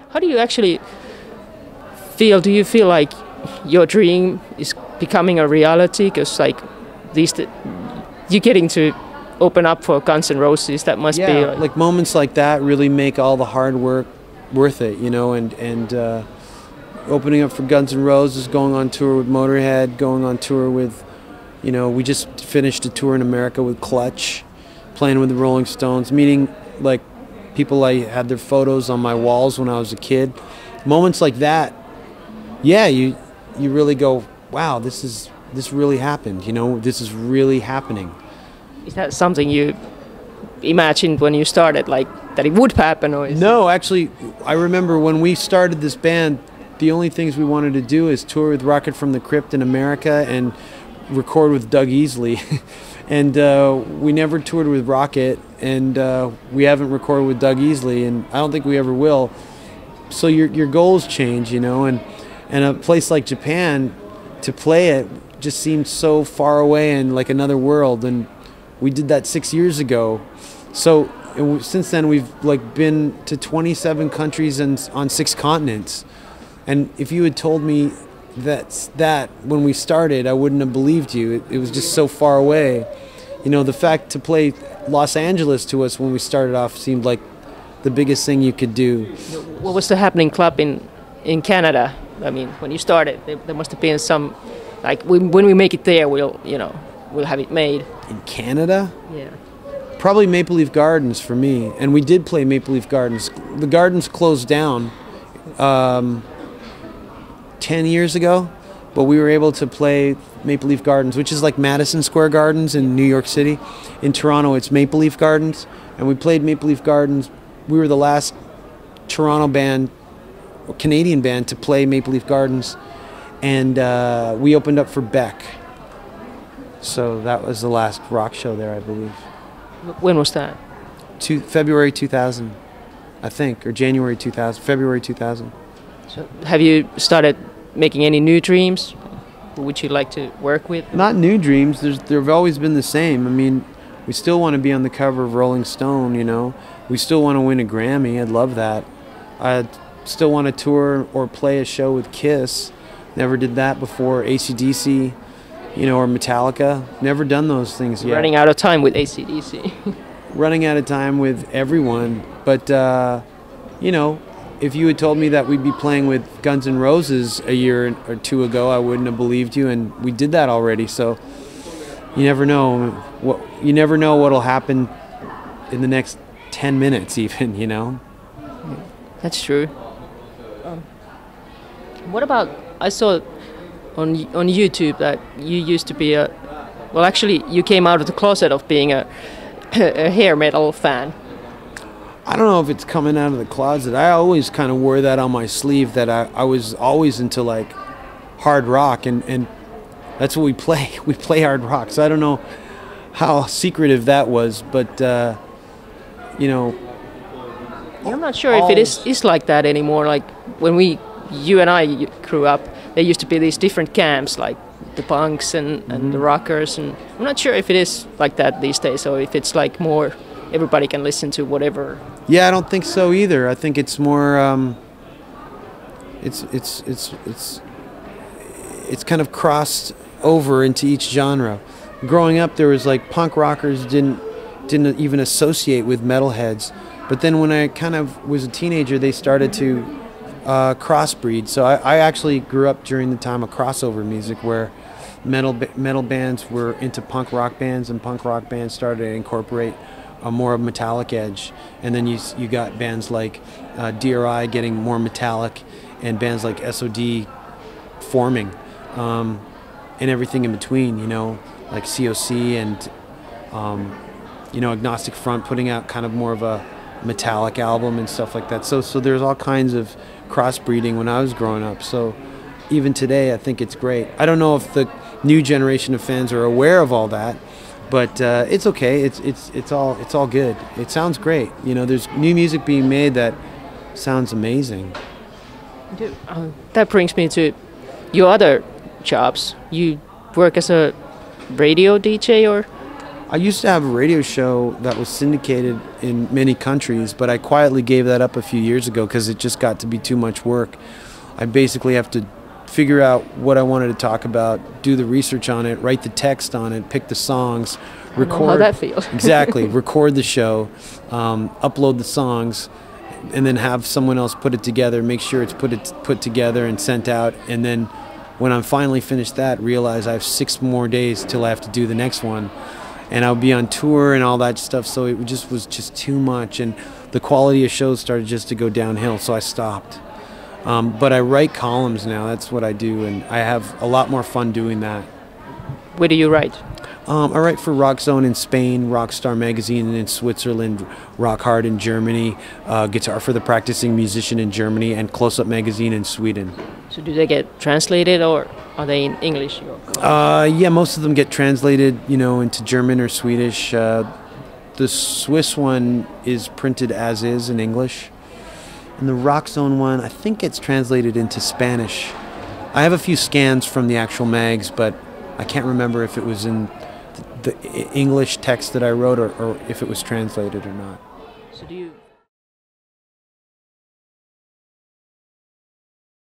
How do you actually feel? Do you feel like your dream is becoming a reality? Because like you're getting to open up for Guns N' Roses. That must be like moments like that really make all the hard work worth it, you know. And opening up for Guns N' Roses, going on tour with Motorhead, going on tour with, you know, we just finished a tour in America with Clutch, playing with the Rolling Stones, meeting like people I had their photos on my walls when I was a kid. Moments like that, yeah, you really go, wow, this really happened, you know, this is really happening. Is that something you imagined when you started, like that it would happen? Or No, actually, I remember when we started this band, the only things we wanted to do is tour with Rocket from the Crypt in America and record with Doug Easley. And we never toured with Rocket, and we haven't recorded with Doug Easley, and I don't think we ever will. So your goals change, you know, and a place like Japan, to play it just seemed so far away and like another world, and we did that 6 years ago. So since then we've like been to 27 countries and on 6 continents. And if you had told me that when we started, I wouldn't have believed you. It was just so far away. You know, the fact to play Los Angeles to us when we started off seemed like the biggest thing you could do. What was the happening club in Canada? I mean, when you started, there must have been some, like when we make it there, we'll have it made. In Canada? Yeah. Probably Maple Leaf Gardens for me, and we did play Maple Leaf Gardens. The Gardens closed down 10 years ago, but we were able to play Maple Leaf Gardens, which is like Madison Square Gardens in New York City. In Toronto, it's Maple Leaf Gardens, and we played Maple Leaf Gardens. We were the last Toronto band, Canadian band, to play Maple Leaf Gardens, and we opened up for Beck. So that was the last rock show there, I believe. When was that? February 2000, I think, or January 2000, February 2000. So have you started making any new dreams? Who would you like to work with? Not new dreams. They've always been the same. I mean, we still want to be on the cover of Rolling Stone, you know. We still want to win a Grammy. I'd love that. I still want to tour or play a show with Kiss. Never did that before. AC/DC, you know, or Metallica. Never done those things yet. Running out of time with AC/DC. Running out of time with everyone. But, you know, if you had told me that we'd be playing with Guns N' Roses a year or two ago, I wouldn't have believed you, and we did that already. So you never know what'll happen in the next 10 minutes even, you know. That's true. What about, I saw on YouTube that you used to be actually you came out of the closet of being a hair metal fan. I don't know if it's coming out of the closet. I always kind of wore that on my sleeve, that I was always into like hard rock, and that's what we play. We play hard rock. So I don't know how secretive that was, but you know. I'm not sure if it is like that anymore. Like when you and I grew up, there used to be these different camps, like the punks and the rockers, and I'm not sure if it is like that these days, or if it's like more everybody can listen to whatever. Yeah, I don't think so either. I think it's more it's kind of crossed over into each genre. Growing up, there was like punk rockers didn't even associate with metalheads, but then when I kind of was a teenager, they started to crossbreed. So I actually grew up during the time of crossover music, where metal bands were into punk rock bands, and punk rock bands started to incorporate a more metallic edge, and then you got bands like DRI getting more metallic, and bands like SOD forming, and everything in between, you know, like COC and you know, Agnostic Front putting out kind of more of a metallic album and stuff like that. So there's all kinds of crossbreeding when I was growing up. So even today, I think it's great. I don't know if the new generation of fans are aware of all that, but it's okay. It's all good. It sounds great. You know, there's new music being made that sounds amazing. That brings me to your other jobs. You work as a radio DJ, or? I used to have a radio show that was syndicated in many countries, but I quietly gave that up a few years ago because it just got to be too much work. I basically have to figure out what I wanted to talk about, do the research on it, write the text on it, pick the songs, record. I know how that feels. Exactly, record the show, upload the songs, and then have someone else put it together, make sure it's put together and sent out, and then when I'm finally finished that, realize I have 6 more days till I have to do the next one. And I'll be on tour and all that stuff, so it was just too much, and the quality of shows started just to go downhill, so I stopped. But I write columns now, that's what I do, and I have a lot more fun doing that. Where do you write? I write for Rock Zone in Spain, Rockstar Magazine in Switzerland, Rock Hard in Germany, Guitar for the Practicing Musician in Germany, and Close Up Magazine in Sweden. So do they get translated, or are they in English? Yeah, most of them get translated, into German or Swedish. The Swiss one is printed as is in English. And the Rock Zone one, I think, gets translated into Spanish. I have a few scans from the actual mags, but I can't remember if it was in the English text that I wrote or if it was translated or not. So do you